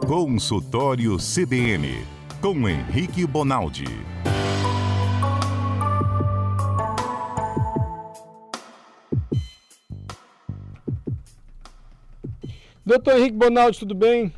Consultório CBN, com Henrique Bonaldi. Doutor Henrique Bonaldi, tudo bem?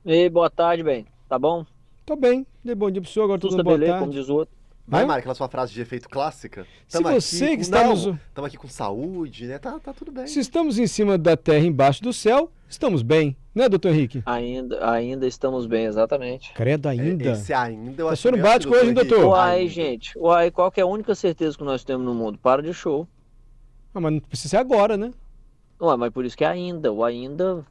Ei, boa tarde, bem. Tá bom? Tô bem. Dei bom dia pro senhor, agora Tudo tudo boa beleza, tarde. como diz o outro. Vai, Hã? Mário, aquela sua frase de efeito clássica. Se você que está nos... Estamos aqui com saúde, né? Tá tudo bem. Se estamos em cima da terra, embaixo do céu, estamos bem, né, doutor Henrique? Ainda estamos bem, exatamente. Credo, ainda. Esse ainda eu Tá acho sendo melhor bático que o hoje, hein, Henrique. doutor? Uai, Ainda. gente. Qual que é a única certeza que nós temos no mundo? Para de show. Ah, mas não precisa ser agora, né? Uai, mas por isso que é ainda. O ainda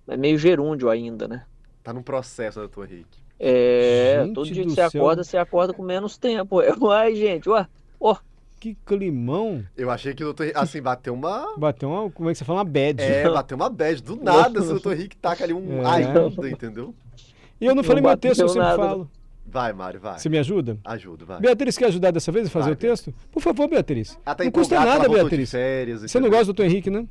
é meio gerúndio ainda, né? Tá num processo, doutor Henrique. Gente Todo dia do que você céu. acorda com menos tempo. Uai, gente, Que climão. Eu achei que o doutor Henrique, assim, bateu uma... Bateu uma, como é que você fala? Uma bad. bateu uma bad. Do nada, se o doutor Henrique taca ali um ainda, entendeu? E eu não falei não meu texto, eu bateu sempre nada. falo. Vai, Mário, vai. Você me ajuda? Ajuda, vai. Beatriz, quer ajudar dessa vez a fazer Vai, o texto? Por favor, Beatriz. Ela tá Não custa empolgada, nada, ela voltou de Beatriz. férias, Você não entendeu? gosta do doutor Henrique, né?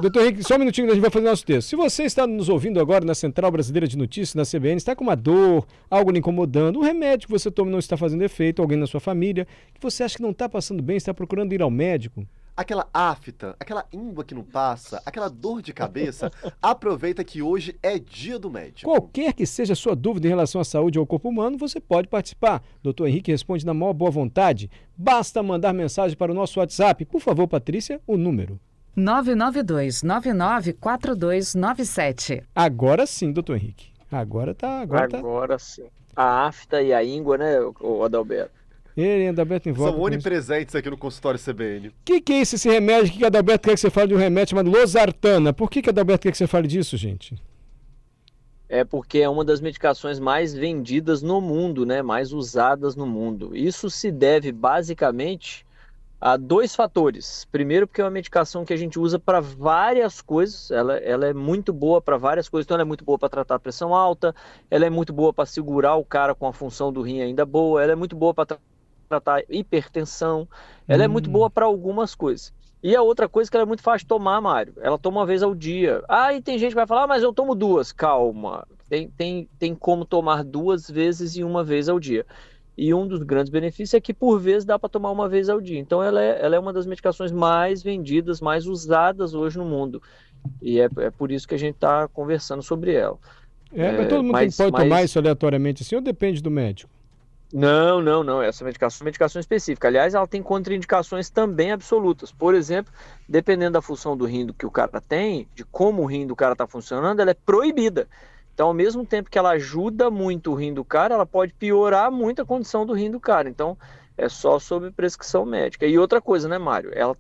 Doutor Henrique, só um minutinho que a gente vai fazer nosso texto. Se você está nos ouvindo agora na Central Brasileira de Notícias, na CBN, está com uma dor, algo lhe incomodando, um remédio que você toma não está fazendo efeito, alguém na sua família, que você acha que não está passando bem, está procurando ir ao médico, Aquela afta, aquela íngua que não passa, aquela dor de cabeça, aproveita que hoje é dia do médico. qualquer que seja a sua dúvida em relação à saúde ou ao corpo humano, você pode participar. Doutor Henrique responde na maior boa vontade. Basta mandar mensagem para o nosso WhatsApp. Por favor, Patrícia, o número. 992994297. Agora sim, doutor Henrique. Agora tá. agora sim. A afta e a íngua, né, o Adalberto? Ele ainda Adalberto em volta. São onipresentes aqui no consultório CBN. O que é esse remédio? O que Adalberto quer que você fale de um remédio chamado Losartana? Por que Adalberto quer que você fale disso, gente? É porque é uma das medicações mais vendidas no mundo, né? Mais usadas no mundo. Isso se deve basicamente a dois fatores. Primeiro, porque é uma medicação que a gente usa para várias coisas. Ela é muito boa para várias coisas. Então, ela é muito boa para tratar a pressão alta. Ela é muito boa para segurar o cara com a função do rim ainda boa. Ela é muito boa para tratar hipertensão. Ela é muito boa para algumas coisas. E a outra coisa que ela é muito fácil de tomar, Mário. Ela toma uma vez ao dia. E tem gente que vai falar, mas eu tomo duas. Calma. Tem como tomar 2 vezes e 1 vez ao dia. E um dos grandes benefícios é que, por vezes, dá para tomar 1 vez ao dia. Então, ela é uma das medicações mais vendidas, mais usadas hoje no mundo. E é por isso que a gente está conversando sobre ela. Mas todo mundo pode tomar isso aleatoriamente assim ou depende do médico? Não. Essa medicação é uma medicação específica. Aliás, ela tem contraindicações também absolutas. Por exemplo, dependendo da função do rim que o cara tem, de como o rim do cara está funcionando, ela é proibida. Então, ao mesmo tempo que ela ajuda muito o rim do cara, ela pode piorar muito a condição do rim do cara. Então, é só sob prescrição médica. E outra coisa, né, Mário? Ela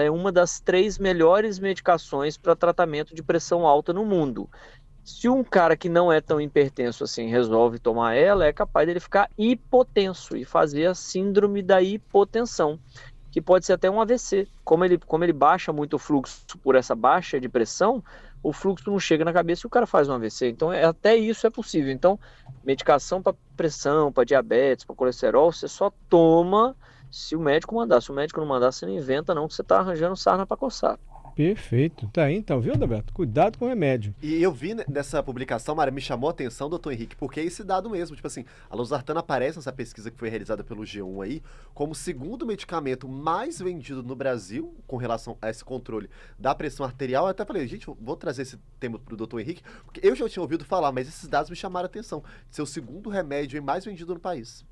é uma das 3 melhores medicações para tratamento de pressão alta no mundo. Se um cara que não é tão hipertenso assim resolve tomar ela, é capaz dele ficar hipotenso e fazer a síndrome da hipotensão, que pode ser até um AVC. Como ele baixa muito o fluxo por essa baixa de pressão, o fluxo não chega na cabeça e o cara faz um AVC. Então, até isso é possível. Então, medicação para pressão, para diabetes, para colesterol, você só toma se o médico mandar. Se o médico não mandar, você não inventa não, que você está arranjando sarna para coçar. Perfeito. Tá aí então, viu, Adalberto? Cuidado com o remédio. E eu vi nessa publicação, Mário, me chamou a atenção, doutor Henrique, porque é esse dado mesmo. Tipo assim, a Losartana aparece nessa pesquisa que foi realizada pelo G1 aí, como o segundo medicamento mais vendido no Brasil, com relação a esse controle da pressão arterial. Eu até falei, gente, vou trazer esse tema pro doutor Henrique, porque eu já tinha ouvido falar, mas esses dados me chamaram a atenção, de ser o segundo remédio mais vendido no país.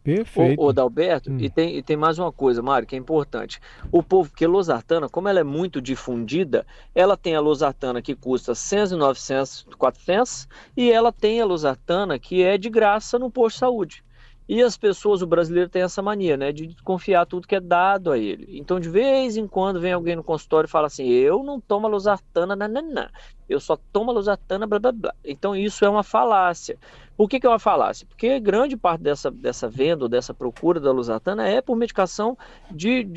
Perfeito. Ô Dalberto, e tem mais uma coisa, Mário, que é importante. O povo, porque Losartana, como ela é muito difundida, ela tem a Losartana que custa 100, 900, 400, e ela tem a Losartana que é de graça no posto de saúde. E as pessoas, o brasileiro tem essa mania, né, de confiar tudo que é dado a ele. Então, de vez em quando, vem alguém no consultório e fala assim, eu não tomo a Losartana, nananã. Eu só tomo a Losartana, blá, blá, blá. Então, isso é uma falácia. Por que é uma falácia? Porque grande parte dessa venda ou dessa procura da Losartana é por medicação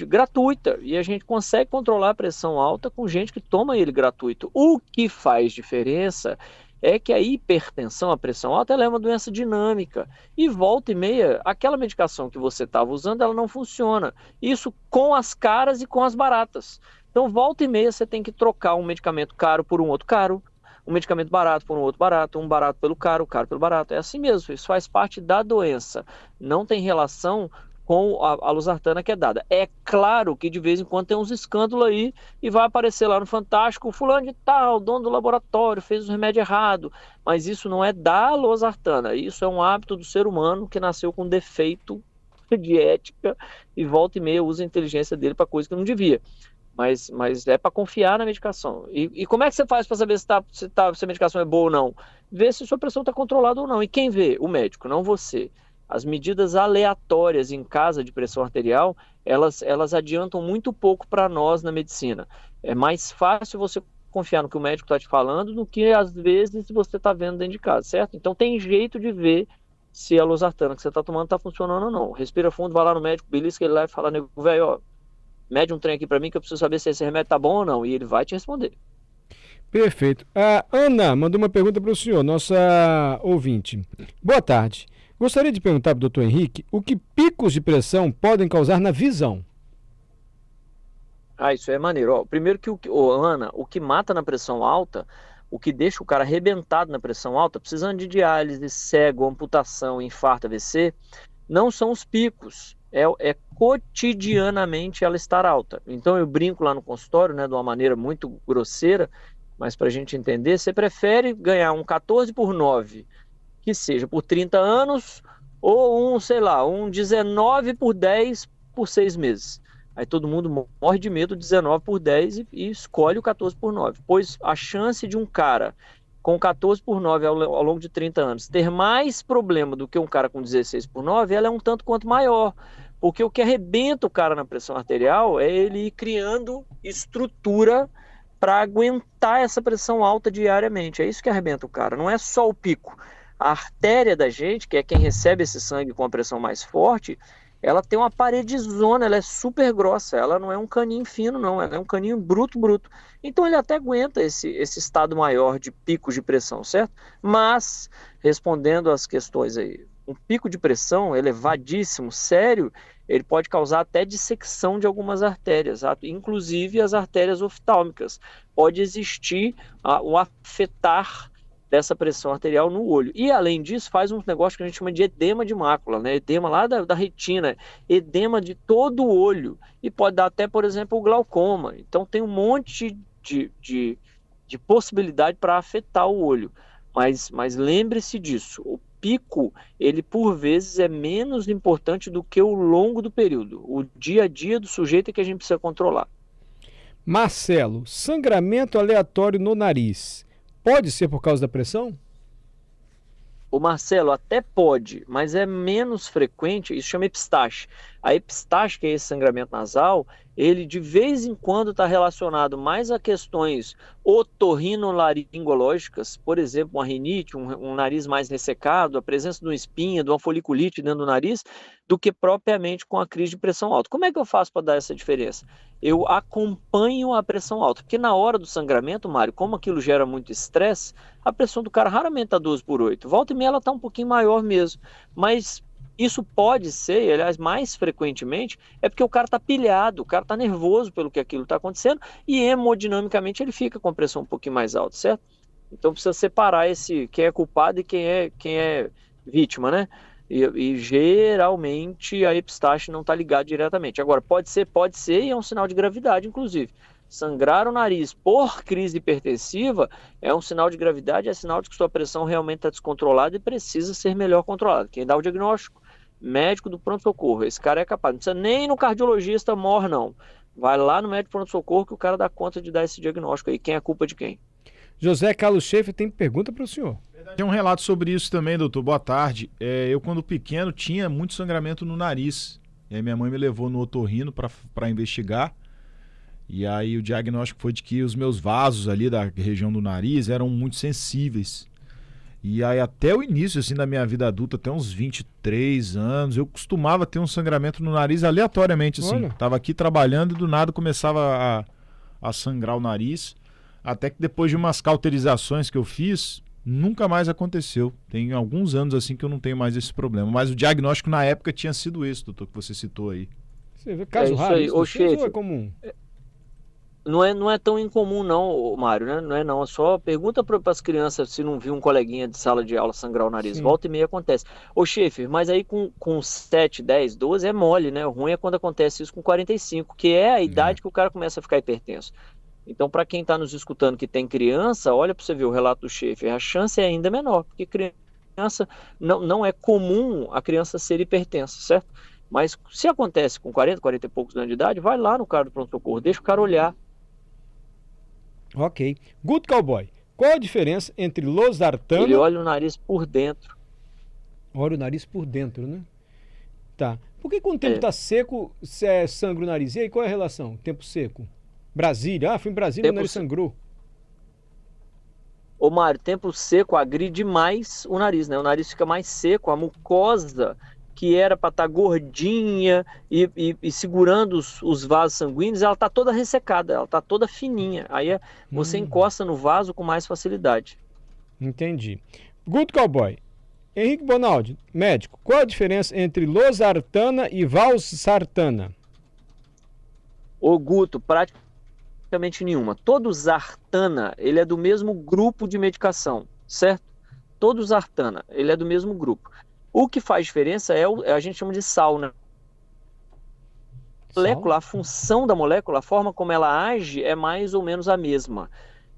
gratuita. E a gente consegue controlar a pressão alta com gente que toma ele gratuito. O que faz diferença é que a hipertensão, a pressão alta, ela é uma doença dinâmica. E volta e meia, aquela medicação que você estava usando, ela não funciona. Isso com as caras e com as baratas. Então, volta e meia, você tem que trocar um medicamento caro por um outro caro, um medicamento barato por um outro barato, um barato pelo caro, o caro pelo barato. É assim mesmo, isso faz parte da doença. Não tem relação com a losartana que é dada. É claro que de vez em quando tem uns escândalos aí e vai aparecer lá no Fantástico, fulano de tal, dono do laboratório, fez o remédio errado. Mas isso não é da losartana, isso é um hábito do ser humano que nasceu com defeito de ética e volta e meia usa a inteligência dele para coisa que não devia. Mas é para confiar na medicação. E como é que você faz para saber se a medicação é boa ou não? Vê se sua pressão está controlada ou não. E quem vê? O médico, não você. As medidas aleatórias em casa de pressão arterial, elas adiantam muito pouco para nós na medicina. É mais fácil você confiar no que o médico está te falando do que, às vezes, você está vendo dentro de casa, certo? Então, tem jeito de ver se a losartana que você está tomando está funcionando ou não. Respira fundo, vai lá no médico, belisca ele lá e fala, nego, velho, ó, mede um trem aqui para mim que eu preciso saber se esse remédio está bom ou não. E ele vai te responder. Perfeito. A Ana mandou uma pergunta para o senhor, nossa ouvinte. Boa tarde. Gostaria de perguntar para o Dr. Henrique o que picos de pressão podem causar na visão. Isso é maneiro. Ó, primeiro Ana, o que mata na pressão alta, o que deixa o cara arrebentado na pressão alta, precisando de diálise, cego, amputação, infarto, AVC, não são os picos. É cotidianamente ela estar alta. Então eu brinco lá no consultório, né, de uma maneira muito grosseira, mas para a gente entender, você prefere ganhar um 14/9, que seja por 30 anos, ou um 19/10 por 6 meses. Aí todo mundo morre de medo de 19/10 e escolhe o 14/9. Pois a chance de um cara com 14/9 ao longo de 30 anos ter mais problema do que um cara com 16/9, ela é um tanto quanto maior. Porque o que arrebenta o cara na pressão arterial é ele ir criando estrutura para aguentar essa pressão alta diariamente. É isso que arrebenta o cara, não é só o pico. A artéria da gente, que é quem recebe esse sangue com a pressão mais forte, ela tem uma paredezona, ela é super grossa, ela não é um caninho fino não, ela é um caninho bruto. Então ele até aguenta esse estado maior de picos de pressão, certo? Mas, respondendo às questões aí, um pico de pressão elevadíssimo, sério, ele pode causar até dissecção de algumas artérias, inclusive as artérias oftálmicas. Pode existir um afetar dessa pressão arterial no olho. E, além disso, faz um negócio que a gente chama de edema de mácula, né? Edema lá da retina, edema de todo o olho. E pode dar até, por exemplo, o glaucoma. Então, tem um monte de possibilidade para afetar o olho. Mas lembre-se disso, o pico, ele por vezes é menos importante do que o longo do período. O dia a dia do sujeito é que a gente precisa controlar. Marcelo, sangramento aleatório no nariz. Pode ser por causa da pressão? O Marcelo, até pode, mas é menos frequente, isso chama epistaxe. A epistaxe, que é esse sangramento nasal, ele de vez em quando está relacionado mais a questões otorrinolaringológicas, por exemplo, uma rinite, um nariz mais ressecado, a presença de uma espinha, de uma foliculite dentro do nariz, do que propriamente com a crise de pressão alta. Como é que eu faço para dar essa diferença? Eu acompanho a pressão alta, porque na hora do sangramento, Mário, como aquilo gera muito estresse, a pressão do cara raramente está 12/8. Volta e meia ela está um pouquinho maior mesmo, mas isso pode ser, aliás, mais frequentemente, é porque o cara está pilhado, o cara está nervoso pelo que aquilo está acontecendo e hemodinamicamente ele fica com a pressão um pouquinho mais alta, certo? Então precisa separar quem é culpado e quem é vítima, né? E geralmente a epistaxe não está ligada diretamente. Agora, pode ser e é um sinal de gravidade, inclusive. Sangrar o nariz por crise hipertensiva é um sinal de gravidade, é sinal de que sua pressão realmente está descontrolada e precisa ser melhor controlada. Quem dá o diagnóstico? Médico do pronto-socorro. Esse cara é capaz, não precisa nem no cardiologista mor, não. Vai lá no médico do pronto-socorro que o cara dá conta de dar esse diagnóstico aí. Quem é a culpa de quem? José Carlos Schaefer tem pergunta para o senhor. Tem um relato sobre isso também, doutor. Boa tarde. Eu, quando pequeno, tinha muito sangramento no nariz. E aí minha mãe me levou no otorrino para investigar. E aí o diagnóstico foi de que os meus vasos ali da região do nariz eram muito sensíveis. E aí até o início assim, da minha vida adulta, até uns 23 anos, eu costumava ter um sangramento no nariz aleatoriamente. Assim. Olha. Tava aqui trabalhando e do nada começava a sangrar o nariz. Até que depois de umas cauterizações que eu fiz, nunca mais aconteceu. Tem alguns anos assim que eu não tenho mais esse problema. Mas o diagnóstico na época tinha sido esse, doutor, que você citou aí. Você vê caso isso raro aí, isso ô dos seus ou é Schaefer. comum? Não é tão incomum não, ô, Mário, né? Não é não. É só pergunta para as crianças se não viu um coleguinha de sala de aula sangrar o nariz. Sim. Volta e meia acontece. Ô, Schaefer, mas aí com 7, 10, 12 é mole, né? O ruim é quando acontece isso com 45, que é a idade que o cara começa a ficar hipertenso. Então, para quem está nos escutando que tem criança, olha para você ver o relato do Schaefer, a chance é ainda menor, porque criança não é comum a criança ser hipertensa, certo? Mas se acontece com 40, 40 e poucos anos de idade, vai lá no cara do pronto-socorro, deixa o cara olhar. Ok. Good Cowboy. Qual a diferença entre losartana... Ele olha o nariz por dentro. Olha o nariz por dentro, né? Tá. Por que quando o tempo tá seco, sangra o nariz? E aí, qual é a relação? Tempo seco. Brasília. Ah, fui em Brasília e o nariz sangrou. Ô, Mário, tempo seco agride mais o nariz, né? O nariz fica mais seco, a mucosa que era para estar gordinha e segurando os vasos sanguíneos, ela tá toda ressecada, ela tá toda fininha. Aí você encosta no vaso com mais facilidade. Entendi. Good Cowboy. Henrique Bonaldi, médico, qual a diferença entre losartana e valsartana? Ô, Guto, praticamente nenhuma. Todo Zartana, ele é do mesmo grupo de medicação, certo? Todo Zartana, ele é do mesmo grupo. O que faz diferença a gente chama de sal, né? A função da molécula, a forma como ela age é mais ou menos a mesma.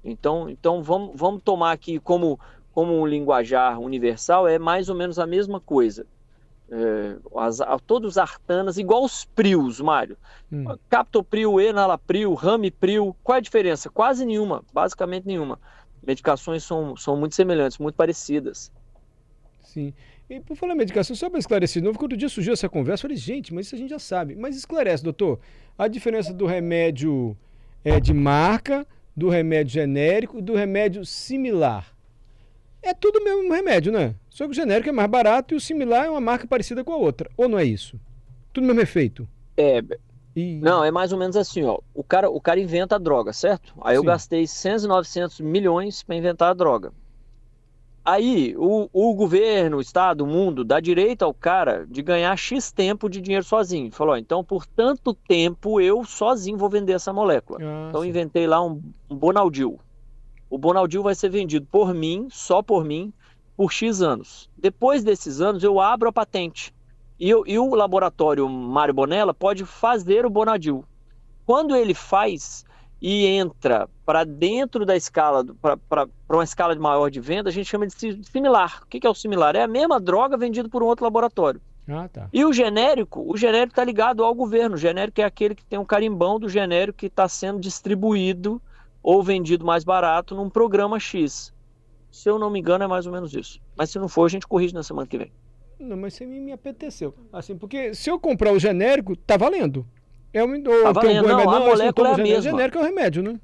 Então vamos tomar aqui como um linguajar universal, é mais ou menos a mesma coisa. Todos os artanas, igual os prios, Mário. Captopril, enalapril, ramipril, qual é a diferença? Quase nenhuma, basicamente nenhuma. Medicações são muito semelhantes, muito parecidas. Sim. E por falar em medicação, só para esclarecer de novo, quando o dia surgiu essa conversa, eu falei, gente, mas isso a gente já sabe. Mas esclarece, doutor, a diferença do remédio de marca, do remédio genérico e do remédio similar. É tudo o mesmo remédio, né? Só que o genérico é mais barato e o similar é uma marca parecida com a outra. Ou não é isso? Tudo o mesmo efeito. Não, é mais ou menos assim, ó. O cara inventa a droga, certo? Aí eu gastei 100, 900 milhões para inventar a droga. Aí o governo, o Estado, o mundo, dá direito ao cara de ganhar X tempo de dinheiro sozinho. Falou, então por tanto tempo eu sozinho vou vender essa molécula. Então inventei lá um Bonaldil. O Bonaldil vai ser vendido por mim, só por mim, por X anos. Depois desses anos eu abro a patente. E o laboratório Mário Bonella pode fazer o Bonaldil. Quando ele faz e entra para dentro da escala, para uma escala maior de venda, a gente chama de similar. O que é o similar? É a mesma droga vendida por um outro laboratório. Tá. E o genérico está ligado ao governo. O genérico é aquele que tem um carimbão do genérico que está sendo distribuído ou vendido mais barato num programa X. Se eu não me engano, é mais ou menos isso. Mas se não for, a gente corrige na semana que vem. Não, mas você me apeteceu. Assim, porque se eu comprar o genérico, tá valendo. Tá valendo, não, a molécula é a mesma. O genérico é o remédio, né?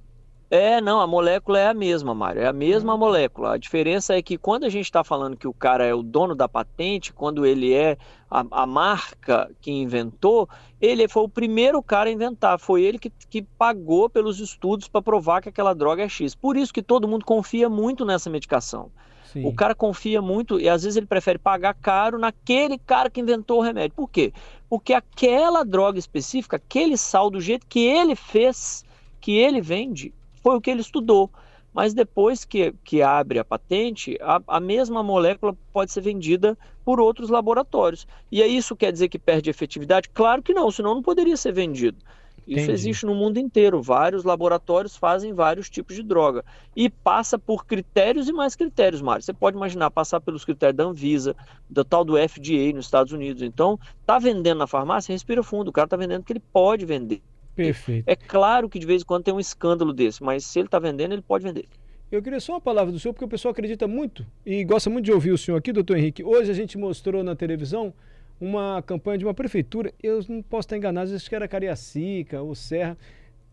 Não, a molécula é a mesma, Mário, é a mesma molécula. A diferença é que quando a gente está falando que o cara é o dono da patente, quando ele é a marca que inventou, ele foi o primeiro cara a inventar, foi ele que pagou pelos estudos para provar que aquela droga é X. Por isso que todo mundo confia muito nessa medicação. Sim. O cara confia muito e às vezes ele prefere pagar caro naquele cara que inventou o remédio. Por quê? Porque aquela droga específica, aquele sal do jeito que ele fez, que ele vende, foi o que ele estudou. Mas depois que abre a patente, a mesma molécula pode ser vendida por outros laboratórios. E aí isso quer dizer que perde efetividade? Claro que não, senão não poderia ser vendido. Isso existe no mundo inteiro. Vários laboratórios fazem vários tipos de droga. E passa por critérios e mais critérios, Mário. Você pode imaginar passar pelos critérios da Anvisa, do tal do FDA nos Estados Unidos. Então, tá vendendo na farmácia, respira fundo. O cara tá vendendo porque ele pode vender. Perfeito. É claro que de vez em quando tem um escândalo desse, mas se ele tá vendendo, ele pode vender. Eu queria só uma palavra do senhor, porque o pessoal acredita muito e gosta muito de ouvir o senhor aqui, doutor Henrique. Hoje a gente mostrou na televisão uma campanha de uma prefeitura, eu não posso estar enganado, acho que era Cariacica ou Serra,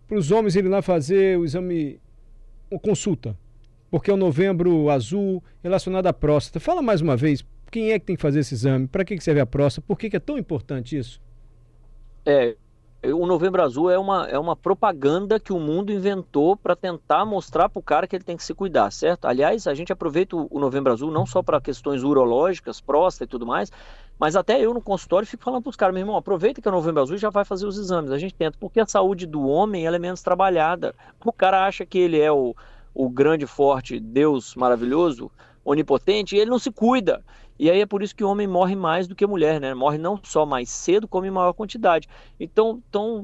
para os homens irem lá fazer o exame, uma consulta, porque é o Novembro Azul relacionado à próstata. Fala mais uma vez, quem é que tem que fazer esse exame, para que serve a próstata, por que é tão importante isso? O Novembro Azul é uma propaganda que o mundo inventou para tentar mostrar para o cara que ele tem que se cuidar, certo? Aliás, a gente aproveita o Novembro Azul não só para questões urológicas, próstata e tudo mais, Mas até eu no consultório fico falando para os caras, meu irmão, aproveita que é Novembro Azul e já vai fazer os exames. A gente tenta, porque a saúde do homem ela é menos trabalhada. O cara acha que ele é o grande, forte Deus maravilhoso, onipotente, e ele não se cuida. E aí é por isso que o homem morre mais do que a mulher, né? Morre não só mais cedo, como em maior quantidade. Então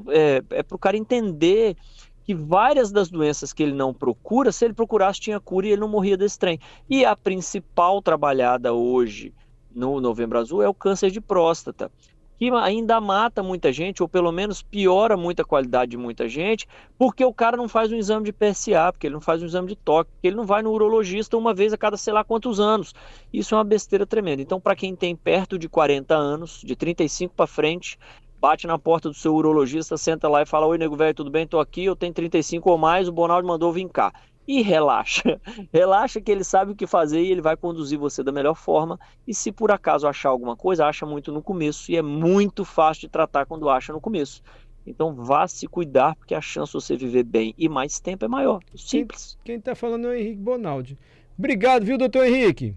é para o cara entender que várias das doenças que ele não procura, se ele procurasse, tinha cura e ele não morria desse trem. E a principal trabalhada hoje no Novembro Azul é o câncer de próstata, que ainda mata muita gente, ou pelo menos piora muito a qualidade de muita gente, porque o cara não faz um exame de PSA, porque ele não faz um exame de toque, porque ele não vai no urologista uma vez a cada sei lá quantos anos. Isso é uma besteira tremenda. Então, para quem tem perto de 40 anos, de 35 para frente, bate na porta do seu urologista, senta lá e fala: oi, nego velho, tudo bem? Tô aqui, eu tenho 35 ou mais, o Bonaldo mandou vir cá. E relaxa, relaxa que ele sabe o que fazer e ele vai conduzir você da melhor forma. E se por acaso achar alguma coisa, acha muito no começo. E é muito fácil de tratar quando acha no começo. Então vá se cuidar, porque a chance de você viver bem e mais tempo é maior. Simples. Quem tá falando é o Henrique Bonaldi. Obrigado, viu, doutor Henrique?